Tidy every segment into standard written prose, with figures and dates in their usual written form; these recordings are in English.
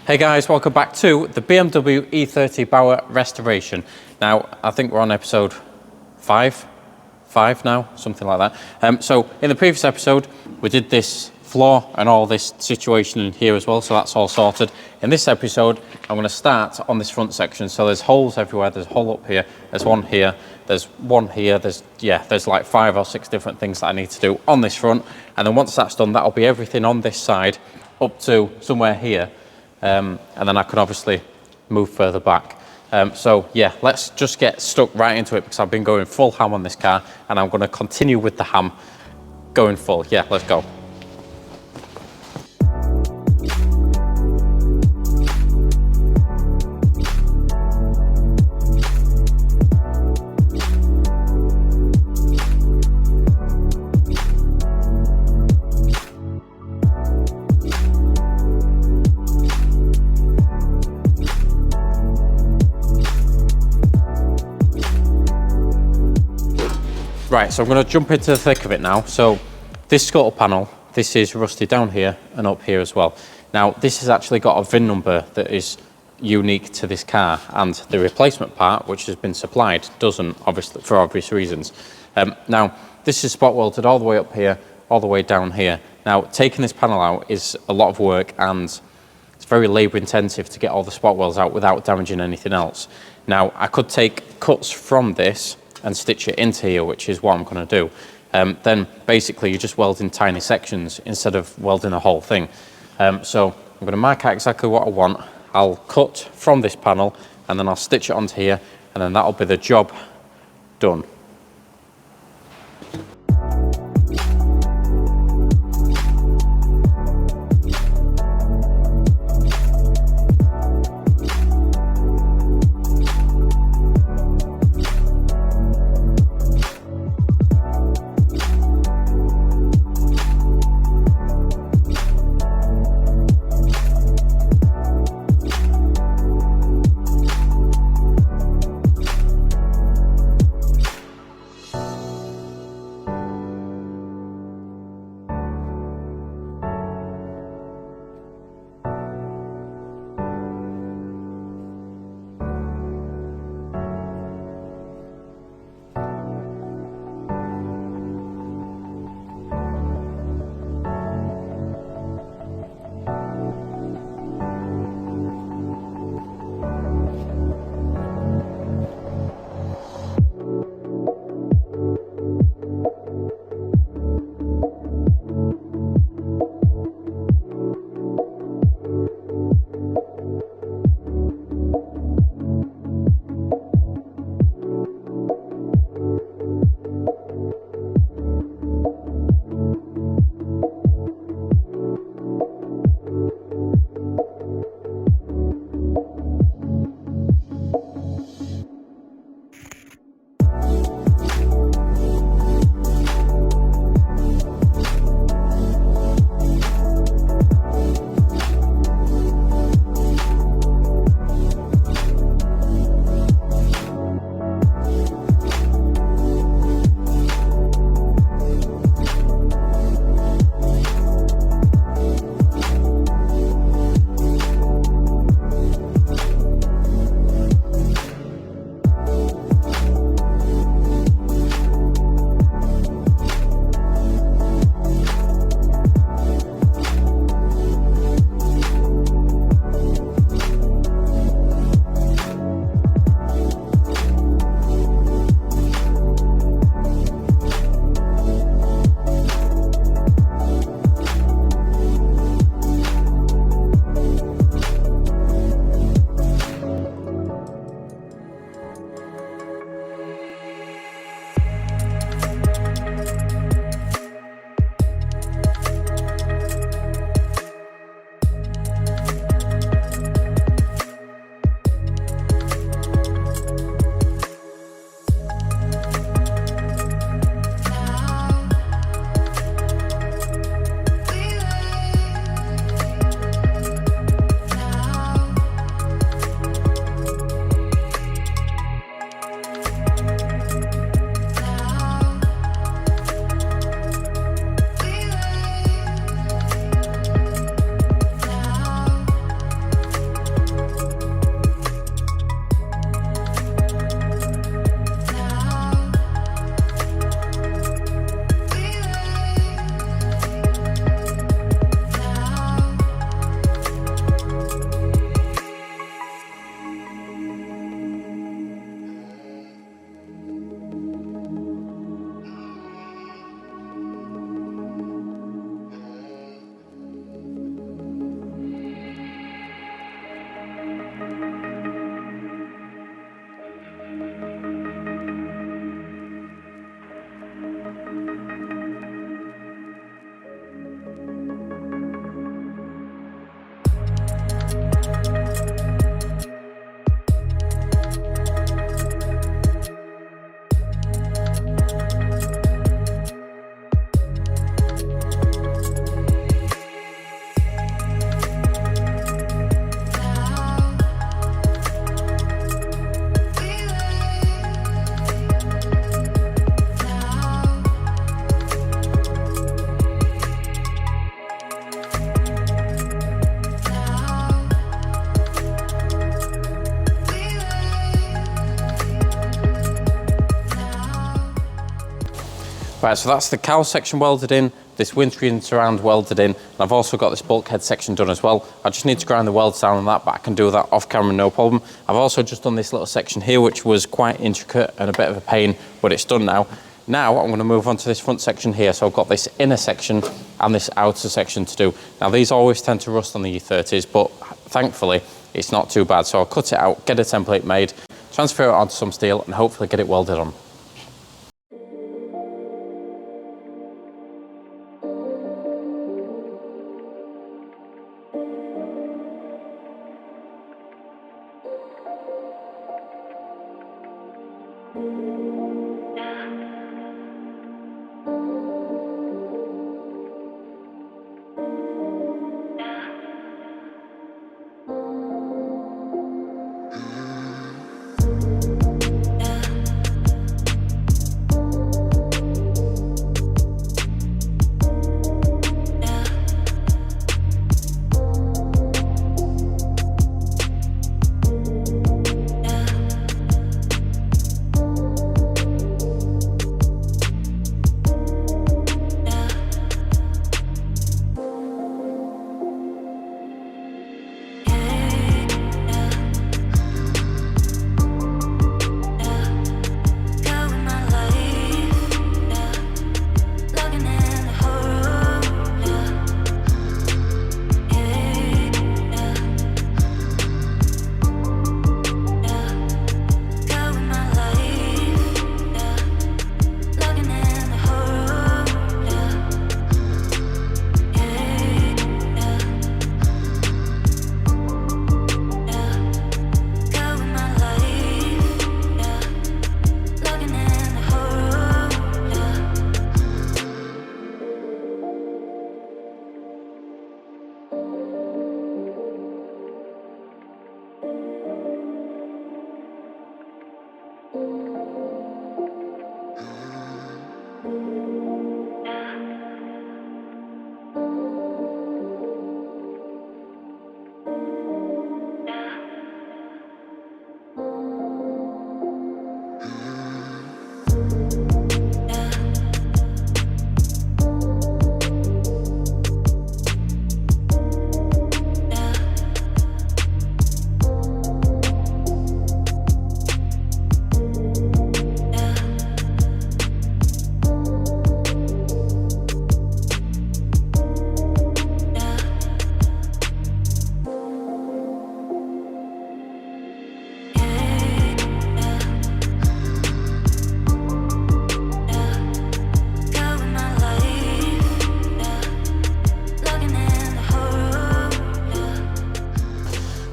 Hey guys, welcome back to the BMW E30 Baur restoration. Now, I think we're on episode 5 now, something like that. So in the previous episode, we did this floor and all this situation in here as well, so that's all sorted. In this episode, I'm going to start on this front section. So there's holes everywhere. There's a hole up here, there's one here, there's one here, there's like 5 or 6 different things that I need to do on this front. And then once that's done, that'll be everything on this side up to somewhere here. And then I can obviously move further back. So yeah, let's just get stuck right into it because I've been going full ham on this car and I'm going to continue with the ham going full. Yeah, let's go. Right, so I'm going to jump into the thick of it now. So this scuttle panel, this is rusty down here and up here as well. Now this has actually got a VIN number that is unique to this car, and the replacement part, which has been supplied, doesn't, obviously, for obvious reasons. Now this is spot welded all the way up here, all the way down here. Now taking this panel out is a lot of work and it's very labour intensive to get all the spot welds out without damaging anything else. Now I could take cuts from this and stitch it into here, which is what I'm going to do. Then basically you're just welding tiny sections instead of welding a whole thing. So I'm going to mark out exactly what I want. I'll cut from this panel and then I'll stitch it onto here, and then that'll be the job done. Right, so that's the cowl section welded in, this windscreen surround welded in, and I've also got this bulkhead section done as well. I just need to grind the welds down on that, but I can do that off camera, no problem. I've also just done this little section here, which was quite intricate and a bit of a pain, but it's done now. Now I'm going to move on to this front section here. So I've got this inner section and this outer section to do. Now these always tend to rust on the E30s, but thankfully it's not too bad. So I'll cut it out, get a template made, transfer it onto some steel, and hopefully get it welded on.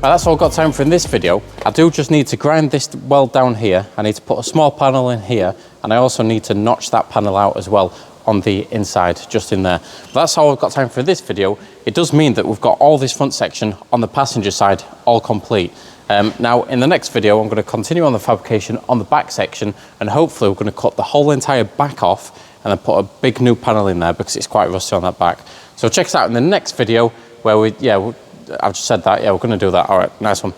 Right, that's all I've got time for in this video. I do just need to grind this weld down here. I need to put a small panel in here, and I also need to notch that panel out as well on the inside, just in there. But that's all I've got time for this video. It does mean that we've got all this front section on the passenger side all complete. Now in the next video, I'm going to continue on the fabrication on the back section, and hopefully we're going to cut the whole entire back off and then put a big new panel in there because it's quite rusty on that back. So check us out in the next video where I've just said that, yeah, we're going to do that. All right, nice one.